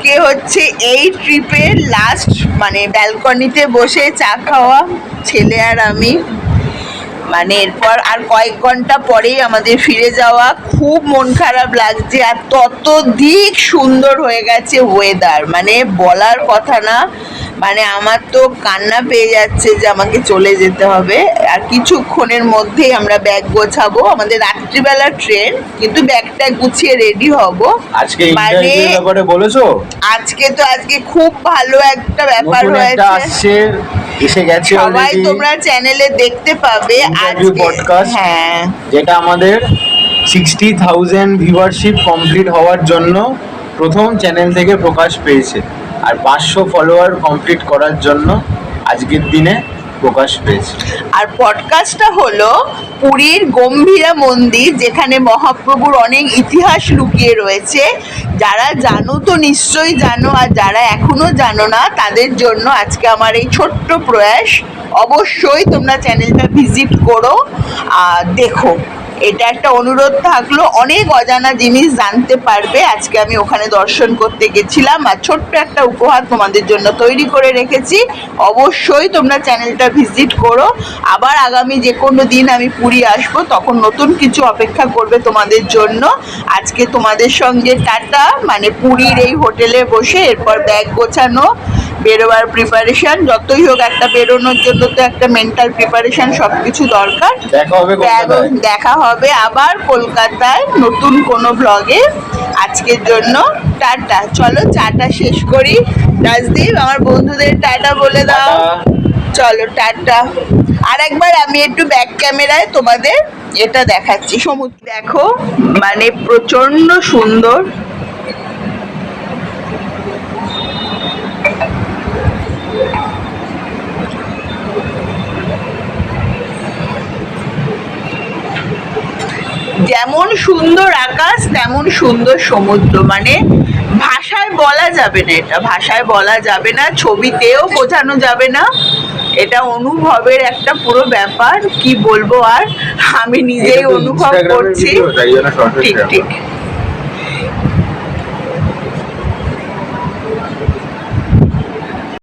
আজকে হচ্ছে এই ট্রিপের লাস্ট, মানে ব্যালকনিতে বসে চা খাওয়া ছেলে আর আমি। মানে এরপর আর কয়েক ঘন্টা পরেই আমাদের ফিরে যাওয়া। খুব মন খারাপ লাগছে, আর ততোধিক সুন্দর হয়ে গেছে ওয়েদার, মানে বলার কথা না। মানে আমার তো কান্না পেয়ে যাচ্ছে যে আমাকে চলে যেতে হবে। আর কিছুক্ষণের মধ্যেই আমরা ব্যাগ গোছাবো, আমাদের রাত্রিবেলা ট্রেন, কিন্তু ব্যাগটা গুছিয়ে রেডি হব। আজকে মানে ইন্টারভিউর ব্যাপারে বলেছো? আজকে খুব ভালো একটা ব্যাপার হয়েছে, এসে গেছে সবাই অলরেডি। তোমরা চ্যানেলে দেখতে পাবে ইন্টারভিউ আজকে। পডকাস্ট, হ্যাঁ, যেটা আমাদের 60,000 ভিউয়ারশিপ কমপ্লিট হওয়ার জন্য প্রথম চ্যানেল থেকে প্রকাশ পেয়েছে, আর 500 ফলোয়ার কমপ্লিট করার জন্য আজকের দিনে প্রকাশ পেয়েছে। আর পডকাস্টটা হলো পুরীর গম্ভীরা মন্দির, যেখানে মহাপ্রভুর অনেক ইতিহাস লুকিয়ে রয়েছে। যারা জানো তো নিশ্চয়ই জানো, আর যারা এখনো জানো না তাদের জন্য আজকে আমার এই ছোট্ট প্রয়াস। অবশ্যই তোমরা চ্যানেলটা ভিজিট করো আর দেখো। এটা একটা অনুরোধ থাকলো, অনেক অজানা জিনিস জানতে পারবে। আজকে আমি ওখানে দর্শন করতে গেছিলাম, আর ছোট্ট একটা উপহার তোমাদের জন্য তৈরি করে রেখেছি। অবশ্যই তোমরা চ্যানেলটা ভিজিট করো। আবার আগামী যে কোনো দিন আমি পুরী আসবো, তখন নতুন কিছু অপেক্ষা করবে তোমাদের জন্য। আজকে তোমাদের সঙ্গে টাটা, মানে পুরীর এই হোটেলে বসে এরপর ব্যাগ গোছানো, বেরোবার প্রিপারেশন। যতই হোক, একটা বেরোনোর জন্য তো একটা মেন্টাল প্রিপারেশন সব কিছু দরকার। দেখা হবে আবার কলকাতায় নতুন কোনো ব্লগে। আজকের জন্য টাটা। চলো চাটা শেষ করি। রাজদীপ, আমার বন্ধুদের টাটা বলে দাও। চলো টাটা। আর একবার আমি একটু ব্যাক ক্যামেরায় তোমাদের এটা দেখাচ্ছি। সমুদ্র দেখো, মানে প্রচন্ড সুন্দর। যেমন সুন্দর আকাশ তেমন সুন্দর সমুদ্র, মানে ভাষায় বলা যাবে না, এটা ভাষায় বলা যাবে না, ছবিতেও বোঝানো যাবে না। এটা অনুভবের একটা পুরো ব্যাপার, কি বলবো আর, আমি নিজেই অনুভব করছি। ঠিক ঠিক।